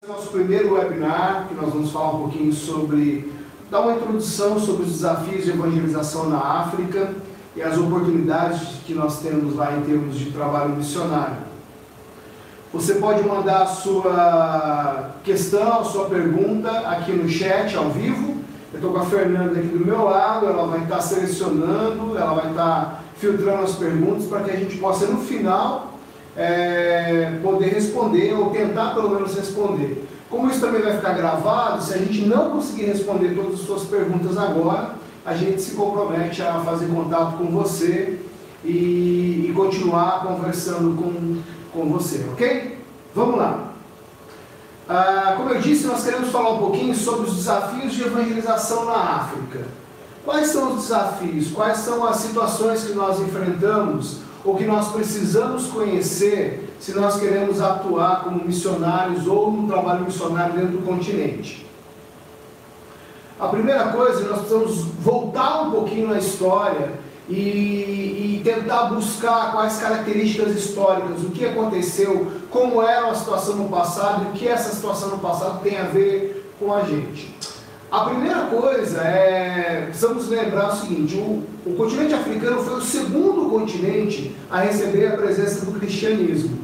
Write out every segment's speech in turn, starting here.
Nosso primeiro webinar, que nós vamos falar um pouquinho sobre, dar uma introdução sobre os desafios de evangelização na África e as oportunidades que nós temos lá em termos de trabalho missionário. Você pode mandar a sua questão, a sua pergunta aqui no chat, ao vivo. Eu estou com a Fernanda aqui do meu lado, ela vai estar selecionando, ela vai estar filtrando as perguntas para que a gente possa, no final, poder responder ou tentar pelo menos responder. Como isso também vai ficar gravado, se a gente não conseguir responder todas as suas perguntas agora, a gente se compromete a fazer contato com você e continuar conversando com você, ok? Vamos lá. Como eu disse, nós queremos falar um pouquinho sobre os desafios de evangelização na África. Quais são os desafios? Quais são as situações que nós enfrentamos ou que nós precisamos conhecer se nós queremos atuar como missionários ou no trabalho missionário dentro do continente? A primeira coisa, nós precisamos voltar um pouquinho na história e tentar buscar quais características históricas, o que aconteceu, como era a situação no passado e o que essa situação no passado tem a ver com a gente. A primeira coisa precisamos lembrar o seguinte: o continente africano foi o segundo continente a receber a presença do cristianismo.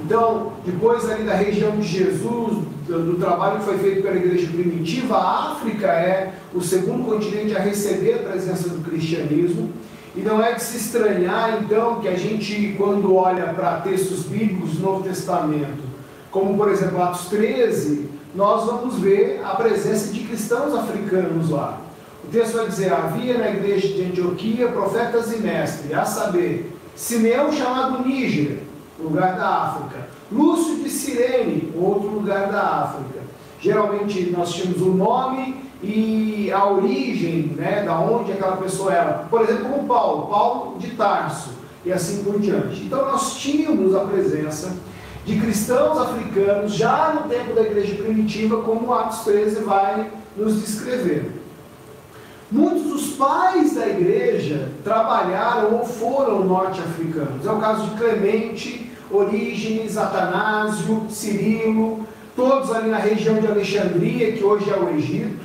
Então, depois ali da região de Jesus, do trabalho que foi feito pela igreja primitiva, a África é o segundo continente a receber a presença do cristianismo. E não é de se estranhar, então, que a gente, quando olha para textos bíblicos do Novo Testamento, como por exemplo Atos 13, nós vamos ver a presença de cristãos africanos lá. O texto vai dizer: havia na igreja de Antioquia profetas e mestres, a saber, Simeão chamado Níger, lugar da África, Lúcio de Cirene, outro lugar da África. Geralmente nós tínhamos o nome e a origem, da onde aquela pessoa era. Por exemplo, como Paulo de Tarso, e assim por diante. Então nós tínhamos a presença de cristãos africanos já no tempo da igreja primitiva, como Atos 13 vai nos descrever. Muitos dos pais da igreja trabalharam ou foram norte-africanos. É o caso de Clemente, Orígenes, Atanásio, Cirilo, todos ali na região de Alexandria, que hoje é o Egito.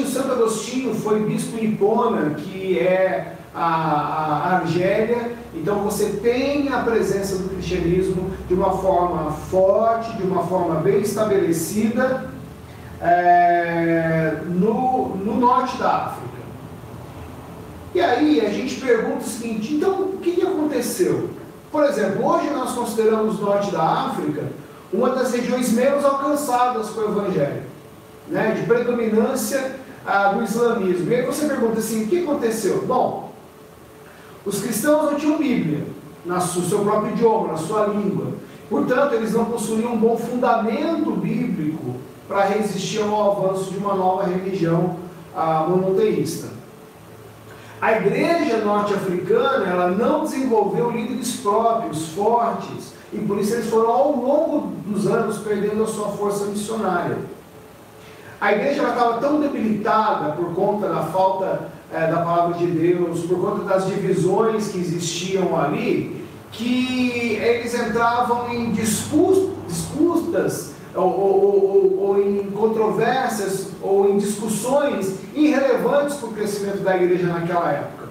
Santo Agostinho foi bispo em Hipona, que é a Argélia. Então você tem a presença do cristianismo de uma forma forte, de uma forma bem estabelecida no norte da África. E aí a gente pergunta o seguinte: então o que aconteceu? Por exemplo, hoje nós consideramos o norte da África uma das regiões menos alcançadas com o Evangelho, de predominância do islamismo. E aí você pergunta assim: o que aconteceu? Bom, os cristãos não tinham Bíblia no seu próprio idioma, na sua língua. Portanto, eles não possuíam um bom fundamento bíblico para resistir ao avanço de uma nova religião monoteísta. A igreja norte-africana, ela não desenvolveu líderes próprios, fortes, e por isso eles foram ao longo dos anos perdendo a sua força missionária. A igreja estava tão debilitada por conta da falta da palavra de Deus, por conta das divisões que existiam ali, que eles entravam em disputas ou em controvérsias ou em discussões irrelevantes para o crescimento da igreja naquela época.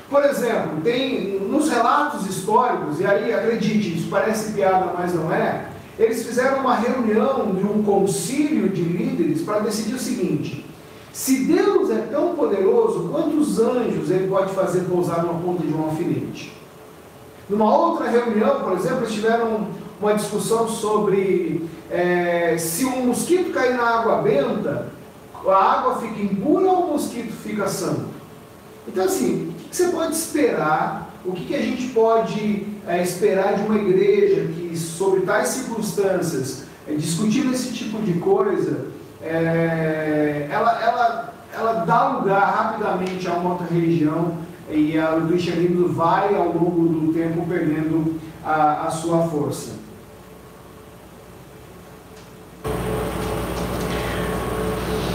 Por exemplo, tem nos relatos históricos, e aí acredite, isso parece piada, mas não é, eles fizeram uma reunião de um concílio de líderes para decidir o seguinte: se Deus é tão poderoso, quantos anjos ele pode fazer pousar numa ponta de um alfinete? Numa outra reunião, por exemplo, eles tiveram uma discussão sobre se um mosquito cair na água benta, a água fica impura ou o mosquito fica santo? Então assim, o que você pode esperar? O que a gente pode esperar de uma igreja que, sobre tais circunstâncias, discutindo esse tipo de coisa, ela dá lugar rapidamente a uma outra religião, e o cristianismo vai ao longo do tempo perdendo a sua força.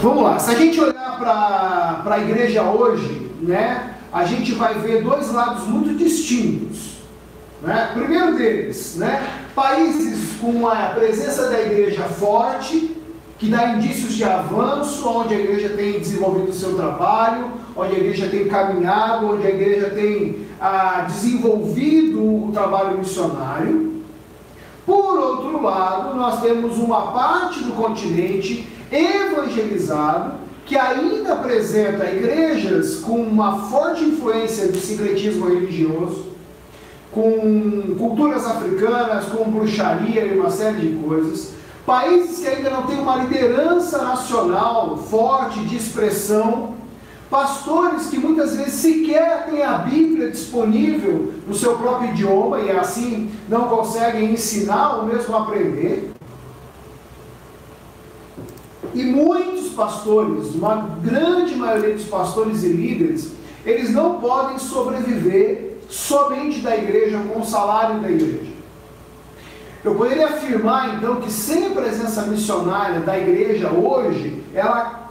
Vamos lá, se a gente olhar para a igreja hoje, a gente vai ver dois lados muito distintos. O primeiro deles, países com a presença da igreja forte, que dá indícios de avanço, onde a igreja tem desenvolvido o seu trabalho, onde a igreja tem caminhado, onde a igreja tem desenvolvido o trabalho missionário. Por outro lado, nós temos uma parte do continente evangelizado, que ainda apresenta igrejas com uma forte influência do sincretismo religioso, com culturas africanas, com bruxaria e uma série de coisas. Países que ainda não têm uma liderança nacional forte de expressão, pastores que muitas vezes sequer têm a Bíblia disponível no seu próprio idioma e assim não conseguem ensinar ou mesmo aprender. E muitos pastores, uma grande maioria dos pastores e líderes, eles não podem sobreviver somente da igreja, com o salário da igreja. Eu poderia afirmar, então, que sem a presença missionária da igreja hoje, ela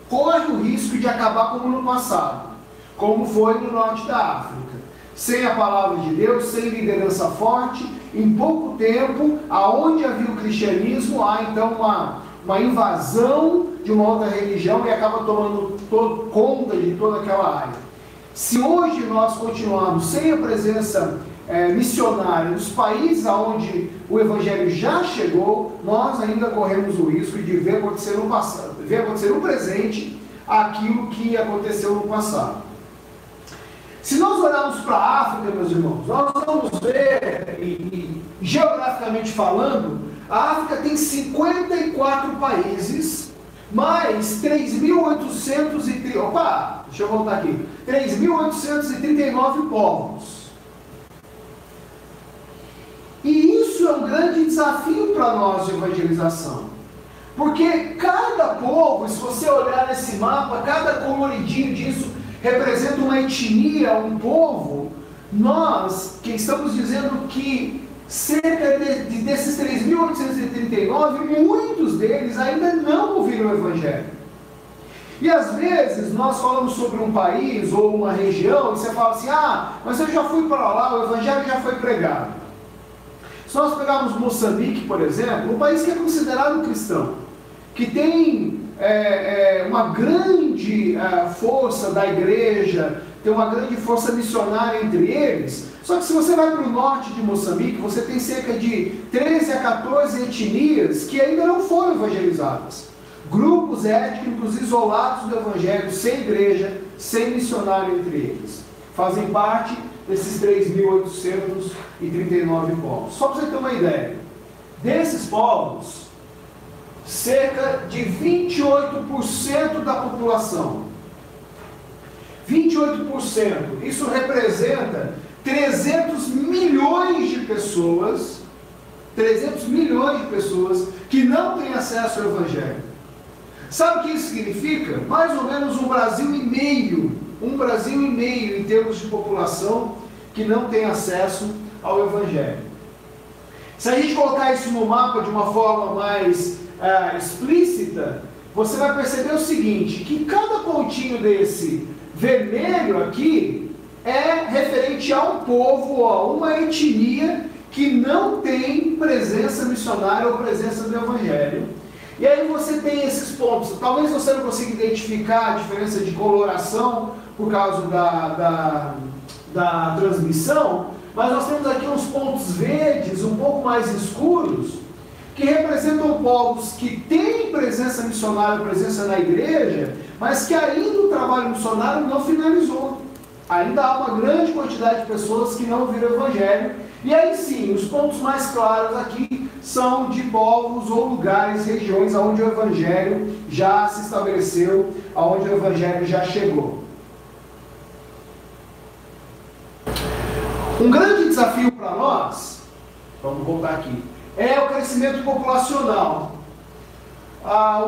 corre o risco de acabar como no passado, como foi no norte da África. Sem a palavra de Deus, sem liderança forte, em pouco tempo, aonde havia o cristianismo, há então uma invasão de uma outra religião e acaba tomando conta de toda aquela área. Se hoje nós continuarmos sem a presença missionária nos países onde o Evangelho já chegou, nós ainda corremos o risco de ver acontecer no passado, ver acontecer no presente aquilo que aconteceu no passado. Se nós olharmos para a África, meus irmãos, nós vamos ver, geograficamente falando, a África tem 54 países, mais 3.839 povos. E isso é um grande desafio para nós de evangelização. Porque cada povo, se você olhar nesse mapa, cada coloridinho disso representa uma etnia, um povo. Nós, que estamos dizendo que cerca desses 3.839, muitos deles ainda não ouviram o Evangelho. E às vezes nós falamos sobre um país ou uma região e você fala assim, mas eu já fui para lá, o Evangelho já foi pregado. Se nós pegarmos Moçambique, por exemplo, um país que é considerado cristão, que tem uma grande força da igreja, tem uma grande força missionária entre eles. Só que se você vai para o norte de Moçambique, você tem cerca de 13 a 14 etnias que ainda não foram evangelizadas. Grupos étnicos isolados do evangelho, sem igreja, sem missionário entre eles. Fazem parte desses 3.839 povos. Só para você ter uma ideia, desses povos, cerca de 28% da população, 28%, isso representa 300 milhões de pessoas, 300 milhões de pessoas que não têm acesso ao Evangelho. Sabe o que isso significa? Mais ou menos um Brasil e meio em termos de população que não tem acesso ao Evangelho. Se a gente colocar isso no mapa de uma forma mais explícita, você vai perceber o seguinte, que cada pontinho desse vermelho aqui é referente a um povo, a uma etnia que não tem presença missionária ou presença do Evangelho. E aí você tem esses pontos. Talvez você não consiga identificar a diferença de coloração por causa da transmissão, mas nós temos aqui uns pontos verdes, um pouco mais escuros, que representam povos que têm presença missionária, presença na igreja, mas que ainda o trabalho missionário não finalizou. Ainda há uma grande quantidade de pessoas que não ouviram o Evangelho. E aí sim, os pontos mais claros aqui são de povos ou lugares, regiões onde o Evangelho já se estabeleceu, onde o Evangelho já chegou. Um grande desafio para nós, vamos voltar aqui, é o crescimento populacional.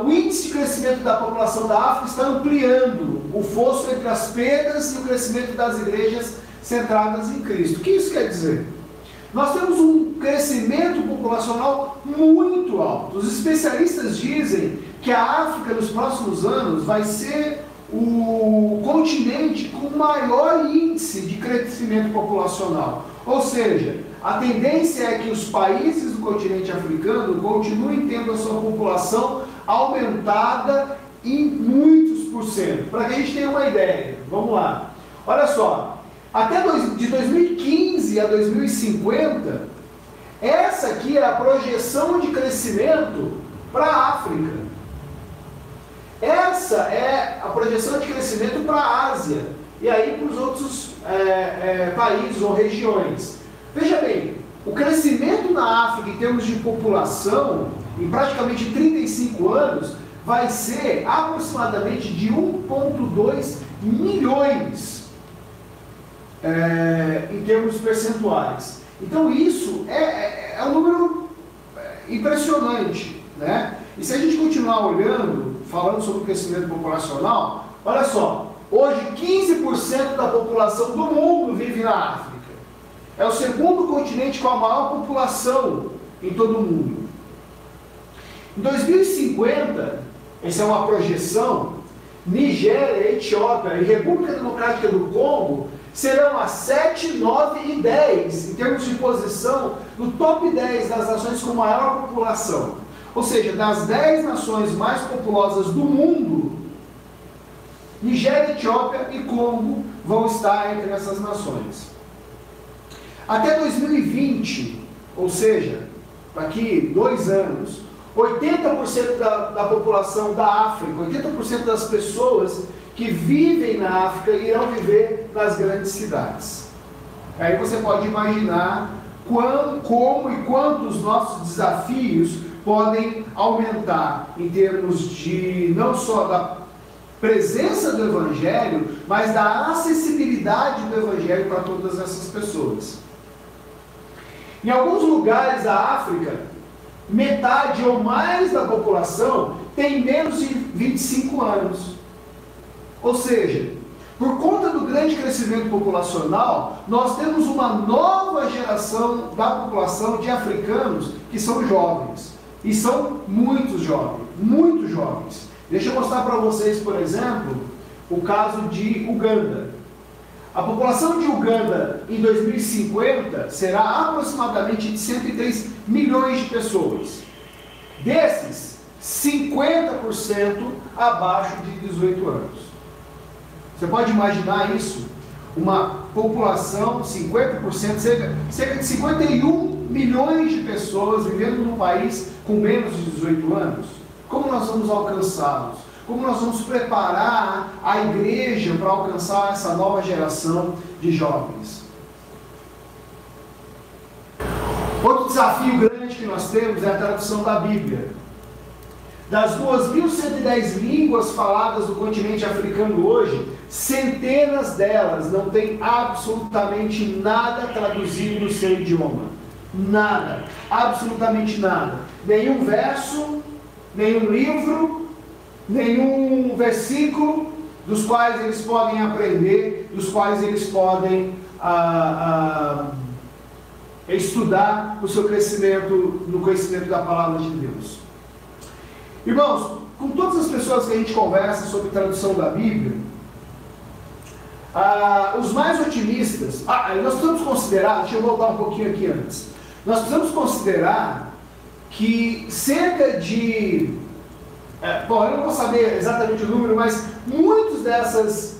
O índice de crescimento da população da África está ampliando o fosso entre as perdas e o crescimento das igrejas centradas em Cristo. O que isso quer dizer? Nós temos um crescimento populacional muito alto. Os especialistas dizem que a África nos próximos anos vai ser o continente com maior índice de crescimento populacional. Ou seja, a tendência é que os países do continente africano continuem tendo a sua população aumentada em muitos por cento. Para que a gente tenha uma ideia, vamos lá. Olha só, de 2015 a 2050, essa aqui é a projeção de crescimento para a África. Essa é a projeção de crescimento para a Ásia. E aí para os outros países ou regiões. Veja bem, o crescimento na África em termos de população, em praticamente 35 anos, vai ser aproximadamente de 1,2 milhões em termos percentuais. Então isso é um número impressionante, né? E se a gente continuar olhando, falando sobre o crescimento populacional, olha só, hoje 15% da população do mundo vive na África. É o segundo continente com a maior população em todo o mundo. Em 2050, essa é uma projeção, Nigéria, Etiópia e República Democrática do Congo serão as 7, 9 e 10, em termos de posição, no top 10 das nações com maior população. Ou seja, das 10 nações mais populosas do mundo, Nigéria, Etiópia e Congo vão estar entre essas nações. Até 2020, ou seja, daqui 2 anos, 80% da população da África, 80% das pessoas que vivem na África irão viver nas grandes cidades. Aí você pode imaginar como e quantos nossos desafios podem aumentar em termos de não só da presença do Evangelho, mas da acessibilidade do Evangelho para todas essas pessoas. Em alguns lugares da África, metade ou mais da população tem menos de 25 anos. Ou seja, por conta do grande crescimento populacional, nós temos uma nova geração da população de africanos que são jovens. E são muitos jovens, muito jovens. Deixa eu mostrar para vocês, por exemplo, o caso de Uganda. A população de Uganda em 2050 será aproximadamente de 103 milhões de pessoas. Desses, 50% abaixo de 18 anos. Você pode imaginar isso? Uma população, 50%, cerca de 51 milhões de pessoas vivendo num país com menos de 18 anos. Como nós vamos alcançá-los? Como nós vamos preparar a igreja para alcançar essa nova geração de jovens? Outro desafio grande que nós temos é a tradução da Bíblia. Das 2.110 línguas faladas no continente africano hoje, centenas delas não têm absolutamente nada traduzido no seu idioma. Nada. Absolutamente nada. Nenhum verso, nenhum livro, nenhum versículo dos quais eles podem aprender, dos quais eles podem estudar o seu crescimento, no conhecimento da palavra de Deus. Irmãos, com todas as pessoas que a gente conversa sobre tradução da Bíblia, os mais otimistas, nós precisamos considerar, deixa eu voltar um pouquinho aqui antes, nós precisamos considerar que cerca de, eu não vou saber exatamente o número, mas muitas dessas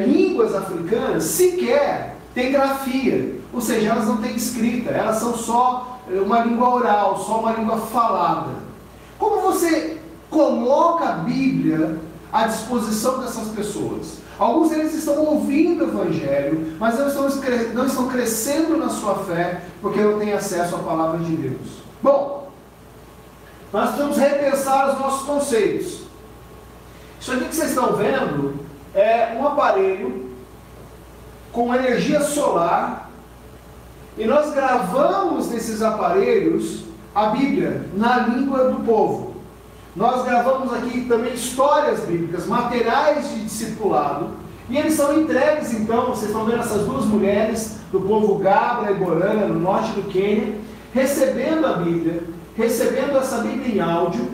línguas africanas sequer têm grafia, ou seja, elas não têm escrita, elas são só uma língua oral, só uma língua falada. Como você coloca a Bíblia à disposição dessas pessoas? Alguns deles estão ouvindo o Evangelho, mas não estão crescendo na sua fé, porque não têm acesso à palavra de Deus. Bom, nós precisamos repensar os nossos conceitos. Isso aqui que vocês estão vendo é um aparelho com energia solar, e nós gravamos nesses aparelhos a Bíblia na língua do povo. Nós gravamos aqui também histórias bíblicas, materiais de discipulado, e eles são entregues, então, vocês estão vendo essas duas mulheres do povo Gabra e Borana, no norte do Quênia, recebendo a Bíblia, recebendo essa Bíblia em áudio,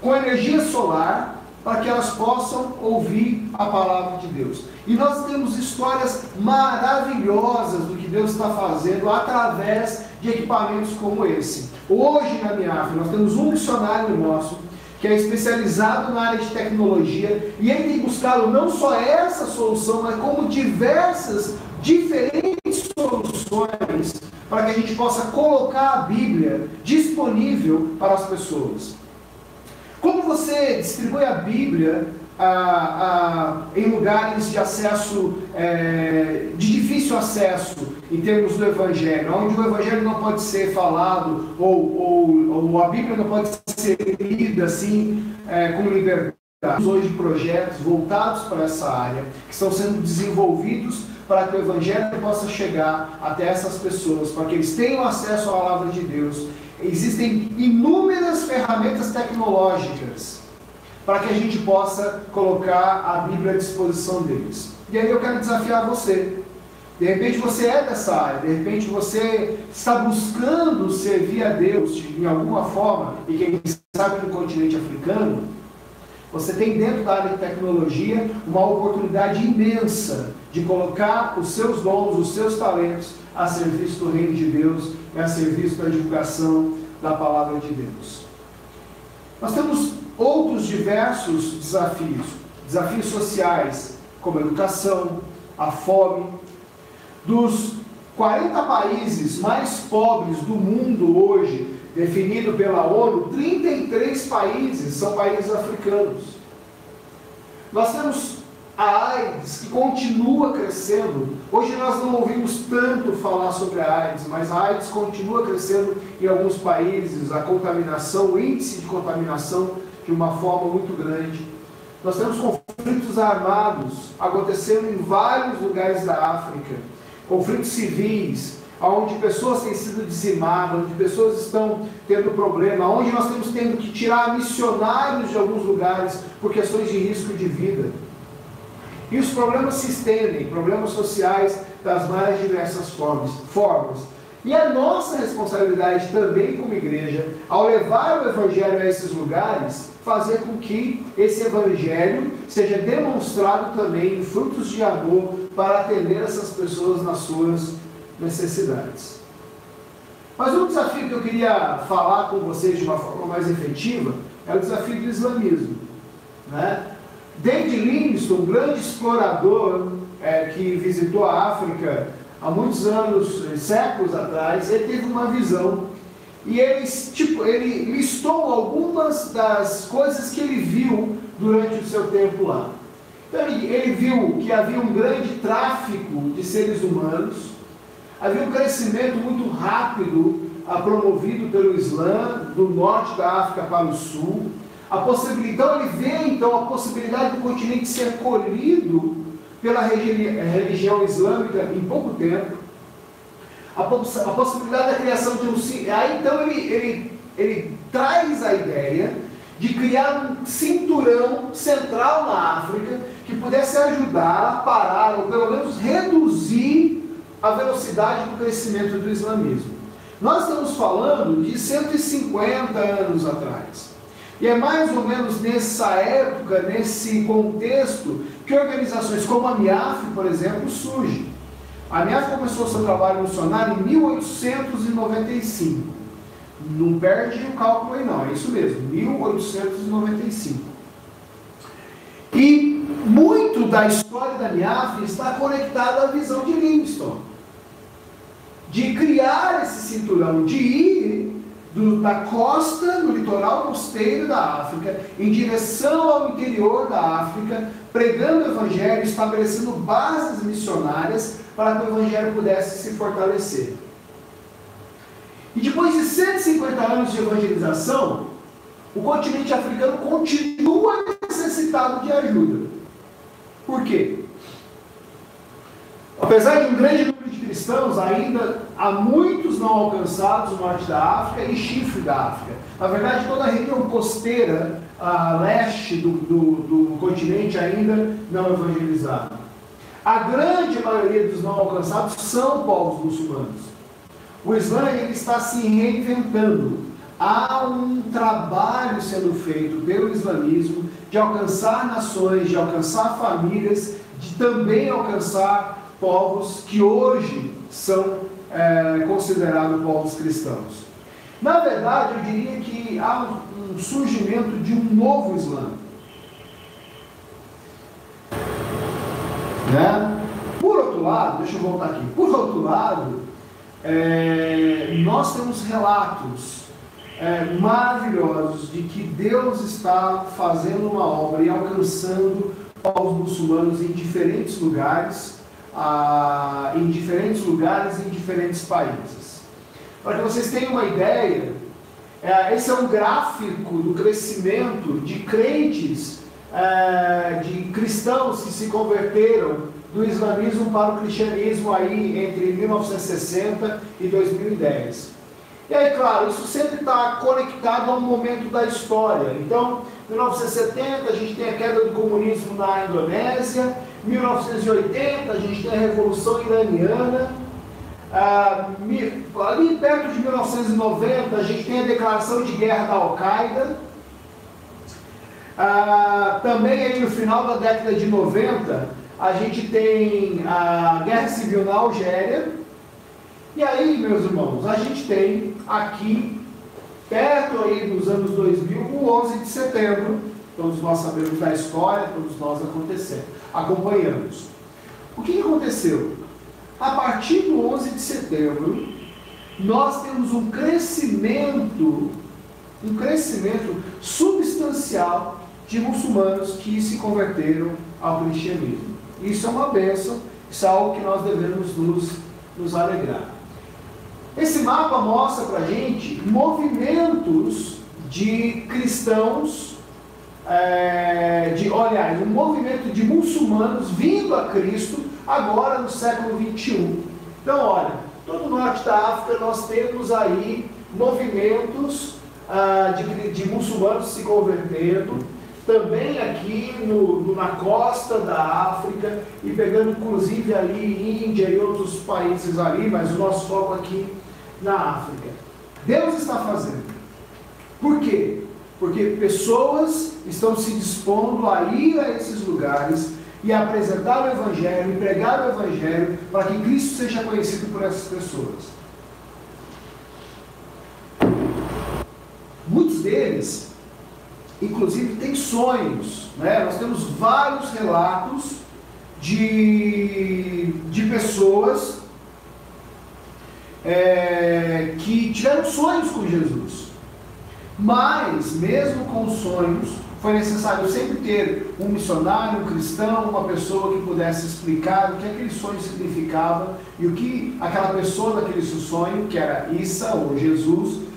com energia solar, para que elas possam ouvir a palavra de Deus. E nós temos histórias maravilhosas do que Deus está fazendo através de equipamentos como esse. Hoje na Miafra nós temos um missionário nosso que é especializado na área de tecnologia, e ele tem buscado não só essa solução, mas como diversas, diferentes soluções para que a gente possa colocar a Bíblia disponível para as pessoas. Como você distribui a Bíblia em lugares de acesso, de difícil acesso, em termos do Evangelho, onde o Evangelho não pode ser falado, ou a Bíblia não pode ser lida assim, com liberdade? Hoje projetos voltados para essa área, que estão sendo desenvolvidos para que o Evangelho possa chegar até essas pessoas, para que eles tenham acesso à palavra de Deus. Existem inúmeras ferramentas tecnológicas para que a gente possa colocar a Bíblia à disposição deles. E aí eu quero desafiar você. De repente você é dessa área, de repente você está buscando servir a Deus de alguma forma, e quem sabe no continente africano, você tem dentro da área de tecnologia uma oportunidade imensa de colocar os seus dons, os seus talentos a serviço do reino de Deus e a serviço da divulgação da palavra de Deus. Nós temos outros diversos desafios, desafios sociais, como a educação, a fome. Dos 40 países mais pobres do mundo hoje, definido pela ONU, 33 países são países africanos. Nós temos a AIDS, que continua crescendo. Hoje nós não ouvimos tanto falar sobre a AIDS, mas a AIDS continua crescendo em alguns países, a contaminação, o índice de contaminação de uma forma muito grande. Nós temos conflitos armados acontecendo em vários lugares da África, conflitos civis, onde pessoas têm sido dizimadas, onde pessoas estão tendo problema, onde nós temos tendo que tirar missionários de alguns lugares por questões de risco de vida. E os problemas se estendem, problemas sociais das mais diversas formas. E a nossa responsabilidade também como igreja, ao levar o Evangelho a esses lugares, fazer com que esse Evangelho seja demonstrado também em frutos de amor para atender essas pessoas nas suas necessidades. Mas um desafio que eu queria falar com vocês de uma forma mais efetiva é o desafio do islamismo, né? David Livingstone, um grande explorador que visitou a África há muitos anos, séculos atrás, ele teve uma visão e ele listou algumas das coisas que ele viu durante o seu tempo lá. Então ele viu que havia um grande tráfico de seres humanos, havia um crescimento muito rápido promovido pelo Islã, do norte da África para o sul. Ele vê então a possibilidade do continente ser colhido pela religião islâmica em pouco tempo, a possibilidade da criação de um... Aí então ele traz a ideia de criar um cinturão central na África que pudesse ajudar a parar, ou pelo menos reduzir a velocidade do crescimento do islamismo. Nós estamos falando de 150 anos atrás. E é mais ou menos nessa época, nesse contexto, que organizações como a MIAF, por exemplo, surgem. A MIAF começou seu trabalho missionário em 1895. Não perde o cálculo aí não, é isso mesmo, 1895. E muito da história da MIAF está conectada à visão de Livingstone, de criar esse cinturão, de ir da costa, no litoral costeiro da África, em direção ao interior da África, pregando o Evangelho, estabelecendo bases missionárias para que o Evangelho pudesse se fortalecer. E depois de 150 anos de evangelização, o continente africano continua necessitado de ajuda. Por quê? Apesar de um grande número de cristãos, ainda há muitos não alcançados no norte da África e chifre da África. Na verdade, toda a região costeira a leste do continente ainda não evangelizada. A grande maioria dos não alcançados são povos muçulmanos. O Islã ele está se reinventando. há um trabalho sendo feito pelo islamismo de alcançar nações, de alcançar famílias, de também alcançar povos que hoje são considerados povos cristãos. Na verdade, eu diria que há um surgimento de um novo Islã. Né? Por outro lado, deixa eu voltar aqui. Por outro lado, nós temos relatos maravilhosos de que Deus está fazendo uma obra e alcançando povos muçulmanos em diferentes lugares, em diferentes países. Para que vocês tenham uma ideia, esse é um gráfico do crescimento de crentes, de cristãos que se converteram do islamismo para o cristianismo aí entre 1960 e 2010. E aí, claro, isso sempre está conectado a um momento da história. Então, em 1970 a gente tem a queda do comunismo na Indonésia, 1980 a gente tem a Revolução Iraniana, ali perto de 1990 a gente tem a declaração de guerra da Al-Qaeda, também aí no final da década de 90 a gente tem a Guerra Civil na Algéria. E aí, meus irmãos, a gente tem aqui, perto aí dos anos 2000, o 11 de setembro, todos nós sabemos da história, todos nós acompanhamos. O que aconteceu? A partir do 11 de setembro, nós temos um crescimento substancial de muçulmanos que se converteram ao cristianismo. Isso é uma bênção, isso é algo que nós devemos nos alegrar. Esse mapa mostra para a gente movimentos de cristãos, um movimento de muçulmanos vindo a Cristo agora no século 21. Então, olha, todo o norte da África nós temos aí movimentos de muçulmanos se convertendo, também aqui na costa da África, e pegando inclusive ali Índia e outros países ali, mas o nosso foco aqui na África. Deus está fazendo. Por quê? Porque pessoas estão se dispondo a ir a esses lugares e a apresentar o Evangelho, e pregar o Evangelho, para que Cristo seja conhecido por essas pessoas. Muitos deles, inclusive, têm sonhos, né? Nós temos vários relatos de pessoas que tiveram sonhos com Jesus. Mas, mesmo com os sonhos, foi necessário sempre ter um missionário, um cristão, uma pessoa que pudesse explicar o que aquele sonho significava e o que aquela pessoa daquele sonho, que era Isa ou Jesus,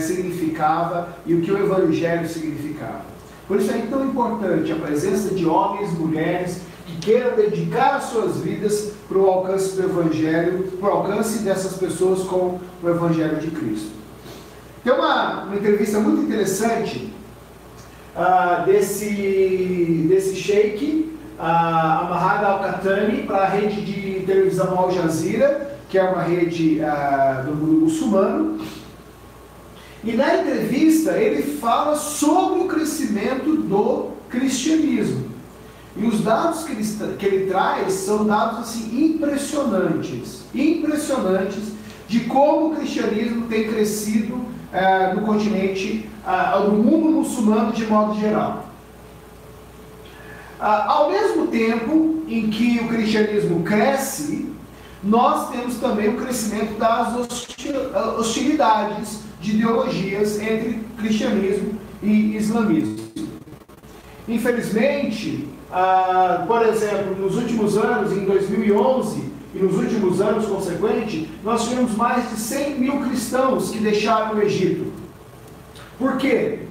significava e o que o Evangelho significava. Por isso é tão importante a presença de homens e mulheres que queiram dedicar as suas vidas para o alcance do Evangelho, para o alcance dessas pessoas com o Evangelho de Cristo. Tem uma entrevista muito interessante desse sheik, Ahmad Al-Qahtani, para a rede de televisão Al Jazeera, que é uma rede do mundo muçulmano. E na entrevista ele fala sobre o crescimento do cristianismo. E os dados que ele traz são dados assim, impressionantes de como o cristianismo tem crescido no continente, no mundo muçulmano de modo geral. Ao mesmo tempo em que o cristianismo cresce, nós temos também o crescimento das hostilidades de ideologias entre cristianismo e islamismo. Infelizmente, por exemplo, nos últimos anos, em 2011, e nos últimos anos consequentes, nós tivemos mais de 100 mil cristãos que deixaram o Egito. Por quê?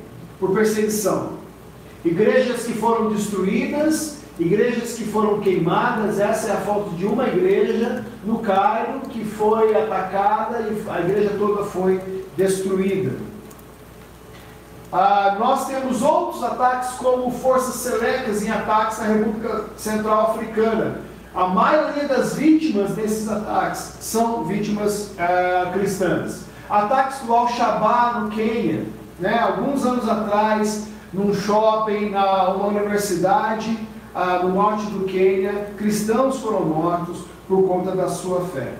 Por perseguição. Igrejas que foram destruídas, igrejas que foram queimadas. Essa é a foto de uma igreja no Cairo que foi atacada e a igreja toda foi destruída. Nós temos outros ataques, como forças selectas em ataques à República Central Africana. A maioria das vítimas desses ataques são vítimas cristãs. ataques do Al-Shabaab no Quênia, né? Alguns anos atrás, num shopping, numa universidade, no norte do Quênia, cristãos foram mortos por conta da sua fé.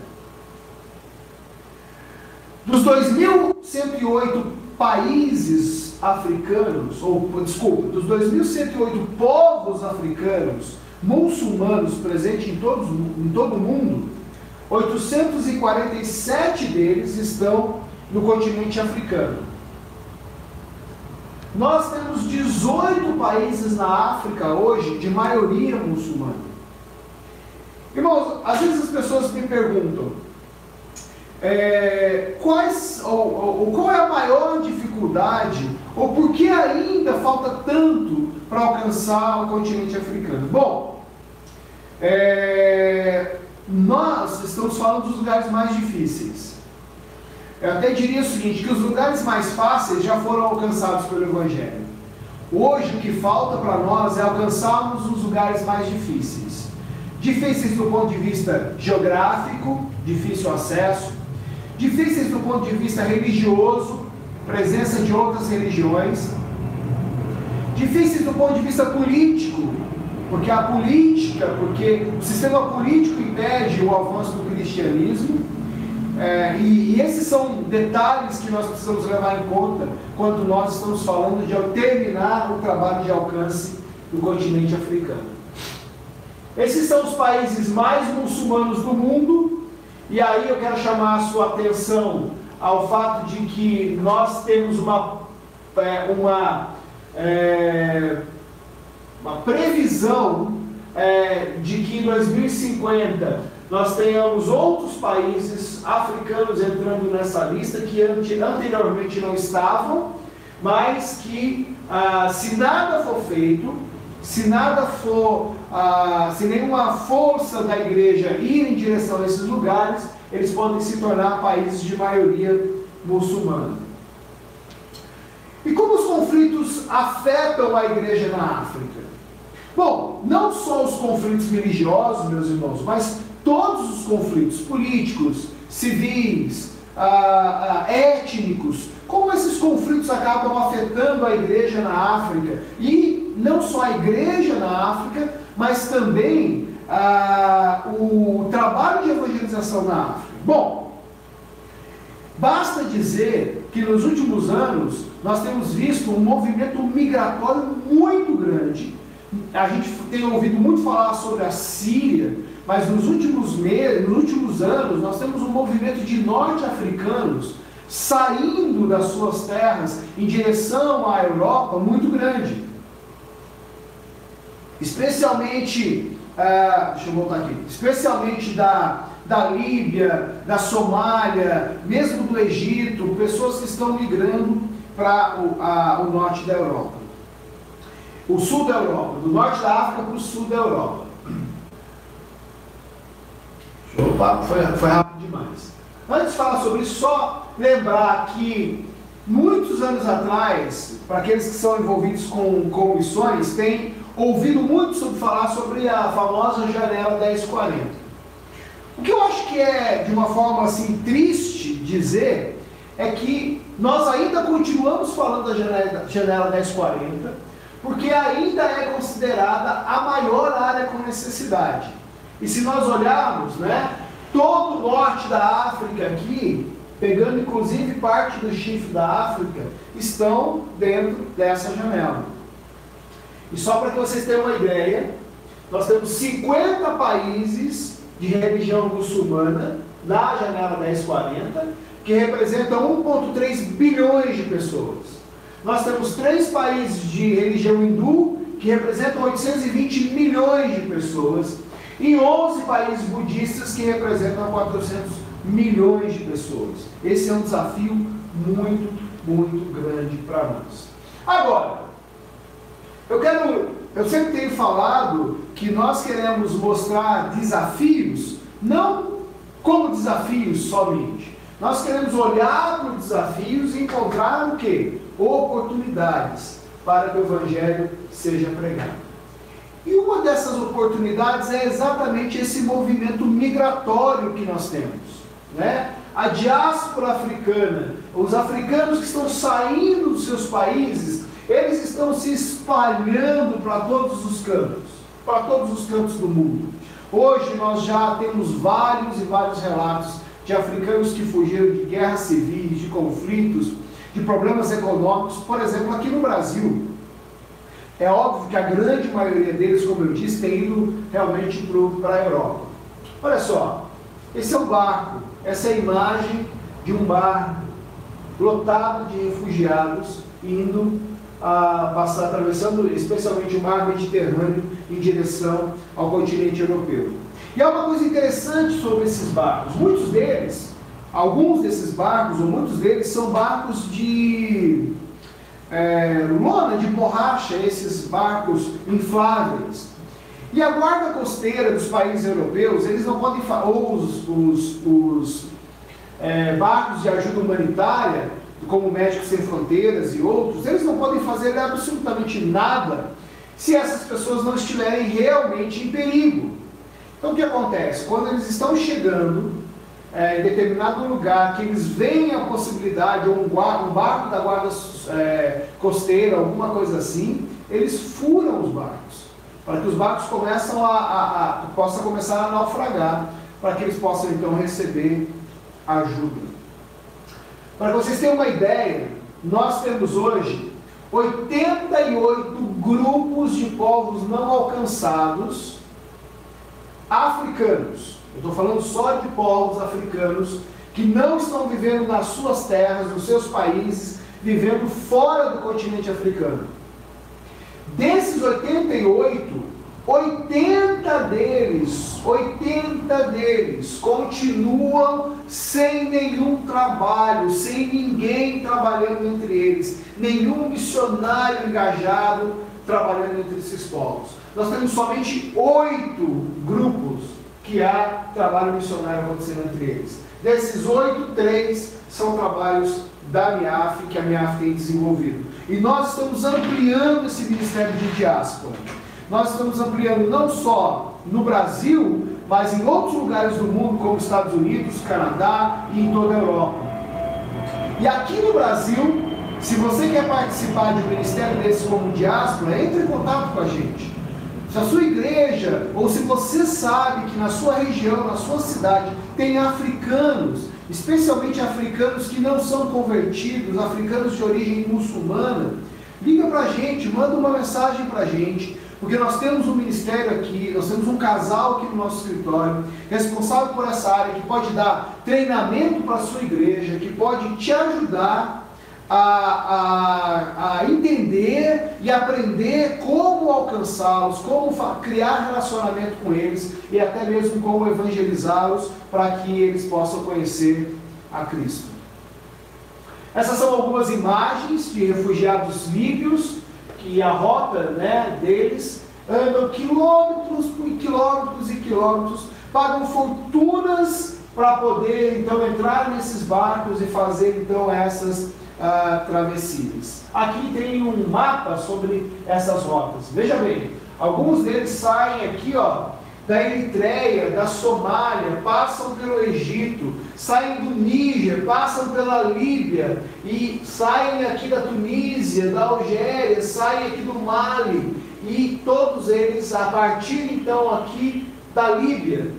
Dos 2.108 países africanos, dos 2.108 povos africanos muçulmanos presentes em todo o mundo, 847 deles estão no continente africano. Nós temos 18 países na África hoje de maioria muçulmana. Irmãos, às vezes as pessoas me perguntam qual é a maior dificuldade ou por que ainda falta tanto para alcançar o continente africano. Bom, nós estamos falando dos lugares mais difíceis. Eu até diria o seguinte, que os lugares mais fáceis já foram alcançados pelo Evangelho. Hoje o que falta para nós é alcançarmos os lugares mais difíceis. Difíceis do ponto de vista geográfico, difícil acesso. Difíceis do ponto de vista religioso, presença de outras religiões. Difíceis do ponto de vista político, porque o sistema político impede o avanço do cristianismo. E esses são detalhes que nós precisamos levar em conta quando nós estamos falando de terminar o trabalho de alcance do continente africano. Esses são os países mais muçulmanos do mundo, e aí eu quero chamar a sua atenção ao fato de que nós temos uma previsão de que em 2050 nós tenhamos outros países africanos entrando nessa lista que anteriormente não estavam, mas que se nada for feito, se nenhuma força da igreja ir em direção a esses lugares, eles podem se tornar países de maioria muçulmana. E como os conflitos afetam a igreja na África? Bom, não só os conflitos religiosos, meus irmãos, mas todos os conflitos políticos, civis, étnicos, como esses conflitos acabam afetando a igreja na África, e não só a igreja na África, mas também o trabalho de evangelização na África. Bom, basta dizer que nos últimos anos nós temos visto um movimento migratório muito grande. A gente tem ouvido muito falar sobre a Síria, mas nos últimos anos, nós temos um movimento de norte-africanos saindo das suas terras em direção à Europa muito grande. Especialmente, deixa eu voltar aqui, especialmente da Líbia, da Somália, mesmo do Egito, pessoas que estão migrando para o norte da Europa. O sul da Europa, do norte da África para o sul da Europa. Opa, foi rápido demais. Antes de falar sobre isso, só lembrar que muitos anos atrás, para aqueles que são envolvidos com missões, têm ouvido muito falar sobre a famosa janela 1040. O que eu acho que é, de uma forma assim, triste dizer, é que nós ainda continuamos falando da janela 1040, porque ainda é considerada a maior área com necessidade. E se nós olharmos, todo o norte da África aqui, pegando inclusive parte do chifre da África, estão dentro dessa janela. E só para que vocês tenham uma ideia, nós temos 50 países de religião muçulmana na janela 1040, que representam 1,3 bilhões de pessoas. Nós temos 3 países de religião hindu, que representam 820 milhões de pessoas, e 11 países budistas, que representam 400 milhões de pessoas. Esse é um desafio muito, muito grande para nós. Agora, eu sempre tenho falado que nós queremos mostrar desafios, não como desafios somente. Nós queremos olhar para os desafios e encontrar o quê? Oportunidades para que o Evangelho seja pregado. E uma dessas oportunidades é exatamente esse movimento migratório que nós temos. a diáspora africana, os africanos que estão saindo dos seus países, eles estão se espalhando para todos os cantos do mundo. Hoje nós já temos vários e vários relatos de africanos que fugiram de guerras civis, de conflitos, de problemas econômicos, por exemplo, aqui no Brasil. É óbvio que a grande maioria deles, como eu disse, tem ido realmente para a Europa. Olha só, esse é um barco, essa é a imagem de um barco lotado de refugiados indo atravessando especialmente o mar Mediterrâneo em direção ao continente europeu. E há uma coisa interessante sobre esses barcos. Alguns desses barcos, ou muitos deles, são barcos de lona, de borracha, esses barcos infláveis. E a guarda costeira dos países europeus, eles não podem, ou os barcos de ajuda humanitária, como Médicos Sem Fronteiras e outros, eles não podem fazer absolutamente nada se essas pessoas não estiverem realmente em perigo. Então o que acontece? Quando eles estão chegando em determinado lugar, que eles veem a possibilidade, ou um barco da guarda costeira, alguma coisa assim, eles furam os barcos, para que os barcos possam começar a naufragar, para que eles possam então receber ajuda. Para vocês terem uma ideia, nós temos hoje 88 grupos de povos não alcançados africanos. Eu estou falando só de povos africanos que não estão vivendo nas suas terras, nos seus países, vivendo fora do continente africano. Desses 88, 80 deles continuam sem nenhum trabalho, sem ninguém trabalhando entre eles, nenhum missionário engajado trabalhando entre esses povos. Nós temos somente 8 grupos que há trabalho missionário acontecendo entre eles. Desses 8, 3 são trabalhos da MIAF, que a MIAF tem desenvolvido. E nós estamos ampliando esse ministério de diáspora. Nós estamos ampliando não só no Brasil, mas em outros lugares do mundo, como Estados Unidos, Canadá e em toda a Europa. E aqui no Brasil, se você quer participar de um ministério desse como diáspora, entre em contato com a gente. Se a sua igreja, ou se você sabe que na sua região, na sua cidade, tem africanos, especialmente africanos que não são convertidos, africanos de origem muçulmana, liga para a gente, manda uma mensagem para a gente, porque nós temos um ministério aqui, nós temos um casal aqui no nosso escritório, responsável por essa área, que pode dar treinamento para a sua igreja, que pode te ajudar a entender e aprender como alcançá-los, como criar relacionamento com eles e até mesmo como evangelizá-los para que eles possam conhecer a Cristo. Essas são algumas imagens de refugiados líbios que a rota deles andam quilômetros e quilômetros e quilômetros, pagam fortunas para poder então entrar nesses barcos e fazer então essas travessias. Aqui tem um mapa sobre essas rotas. Veja bem, alguns deles saem aqui da Eritreia, da Somália, passam pelo Egito, saem do Níger, passam pela Líbia e saem aqui da Tunísia, da Algéria, saem aqui do Mali, e todos eles, a partir então aqui da Líbia,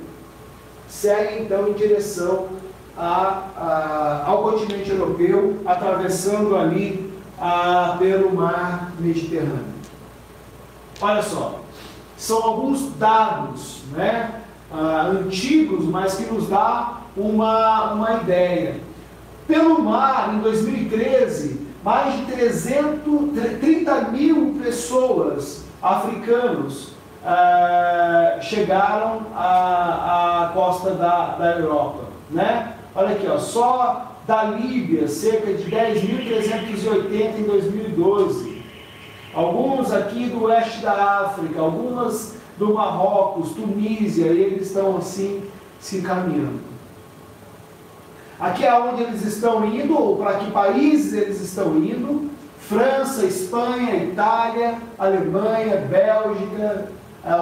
seguem então em direção ao continente europeu, atravessando ali pelo mar Mediterrâneo. Olha só, são alguns dados antigos, mas que nos dá uma ideia. Pelo mar, em 2013, mais de 30 mil pessoas, africanos, chegaram à costa da Europa. Olha aqui, só da Líbia, cerca de 10.380 em 2012. Alguns aqui do oeste da África, algumas do Marrocos, Tunísia, e eles estão assim se encaminhando. Aqui é onde eles estão indo, ou para que países eles estão indo: França, Espanha, Itália, Alemanha, Bélgica,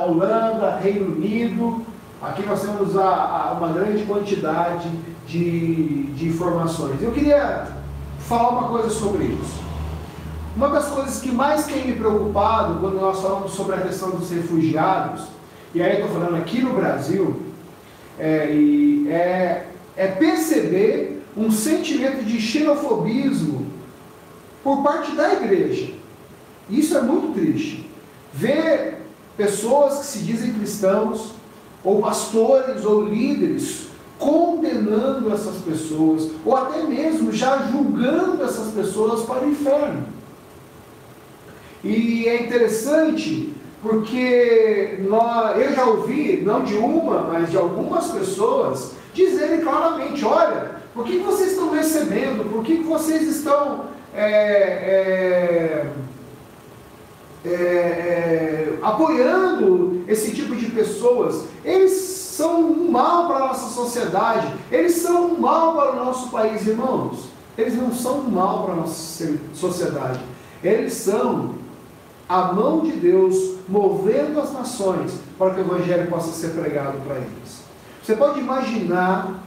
Holanda, Reino Unido, Aqui nós temos uma grande quantidade de informações. Eu queria falar uma coisa sobre isso. Uma das coisas que mais tem me preocupado quando nós falamos sobre a questão dos refugiados, e aí eu estou falando aqui no Brasil, é perceber um sentimento de xenofobismo por parte da igreja. Isso é muito triste. Ver pessoas que se dizem cristãos, ou pastores, ou líderes, condenando essas pessoas, ou até mesmo já julgando essas pessoas para o inferno. E é interessante, porque eu já ouvi, não de uma, mas de algumas pessoas, dizerem claramente, olha, por que vocês estão recebendo, por que vocês estão apoiando esse tipo de pessoas? Eles são um mal para a nossa sociedade, eles são um mal para o nosso país, irmãos. Eles não são um mal para a nossa sociedade, eles são a mão de Deus movendo as nações para que o Evangelho possa ser pregado para eles. Você pode imaginar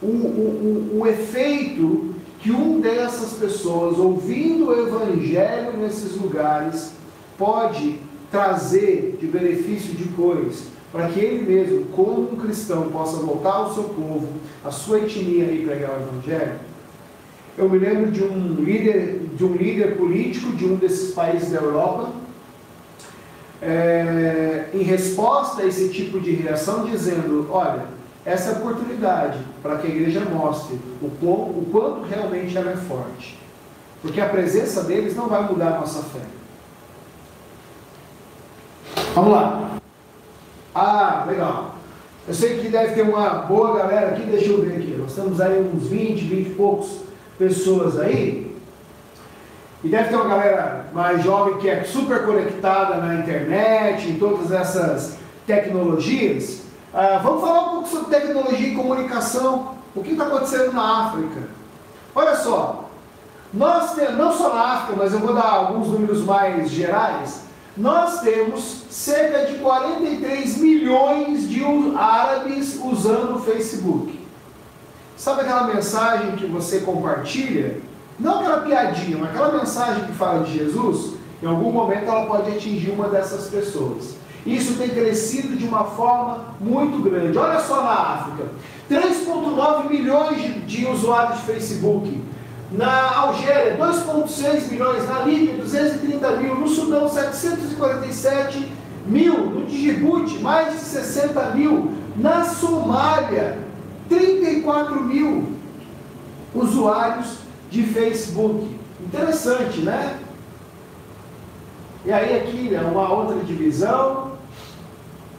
o efeito que uma dessas pessoas, ouvindo o Evangelho nesses lugares, pode trazer de benefício depois, para que ele mesmo, como um cristão, possa voltar ao seu povo, à sua etnia e pregar o Evangelho? Eu me lembro de um líder político de um desses países da Europa, em resposta a esse tipo de reação, dizendo, olha, essa é a oportunidade para que a igreja mostre o quanto realmente ela é forte. Porque a presença deles não vai mudar a nossa fé. Vamos lá. Ah, legal. Eu sei que deve ter uma boa galera aqui, deixa eu ver aqui. Nós estamos aí uns 20 e poucos pessoas aí. E deve ter uma galera mais jovem que é super conectada na internet, em todas essas tecnologias. Vamos falar um pouco sobre tecnologia e comunicação. O que está acontecendo na África? Olha só, nós temos, não só na África, mas eu vou dar alguns números mais gerais. Nós temos cerca de 43 milhões de árabes usando o Facebook. Sabe aquela mensagem que você compartilha? Não aquela piadinha, mas aquela mensagem que fala de Jesus. Em algum momento ela pode atingir uma dessas pessoas. Isso tem crescido de uma forma muito grande. Olha só na África, 3,9 milhões de usuários de Facebook. Na Algéria, 2,6 milhões. Na Líbia, 230 mil. No Sudão, 747 mil. No Djibouti, mais de 60 mil. Na Somália, 34 mil usuários de Facebook. Interessante, né? E aí aqui é uma outra divisão.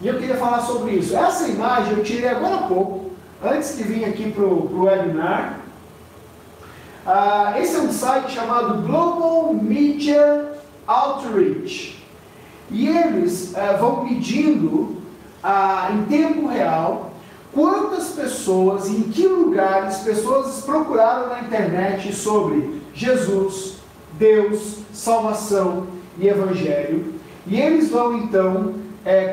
E eu queria falar sobre isso. Essa imagem eu tirei agora há pouco, antes de vir aqui para o webinar. Esse é um site chamado Global Media Outreach. E eles vão pedindo, em tempo real, quantas pessoas, em que lugares, pessoas procuraram na internet sobre Jesus, Deus, salvação e Evangelho. E eles vão então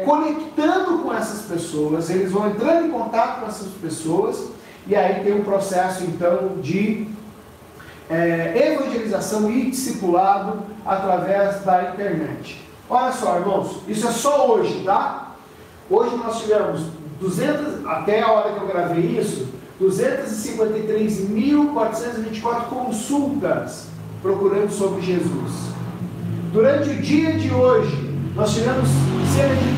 conectando com essas pessoas, eles vão entrando em contato com essas pessoas, e aí tem um processo então de evangelização e discipulado através da internet. Olha só, irmãos, isso é só hoje, tá? Hoje nós tivemos até a hora que eu gravei isso, 253.424 consultas procurando sobre Jesus. Durante o dia de hoje, nós tivemos cerca de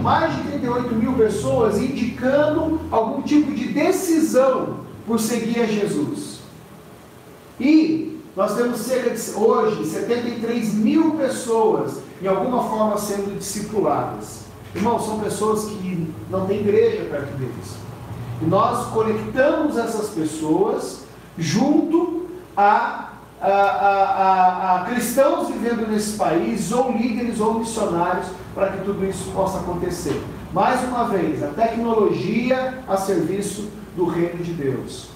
mais de 38 mil pessoas indicando algum tipo de decisão por seguir a Jesus. E nós temos cerca de, hoje, 73 mil pessoas, de alguma forma, sendo discipuladas. Irmãos, são pessoas que não têm igreja perto deles. E nós conectamos essas pessoas junto a cristãos vivendo nesse país, ou líderes ou missionários, para que tudo isso possa acontecer. Mais uma vez, a tecnologia a serviço do reino de Deus.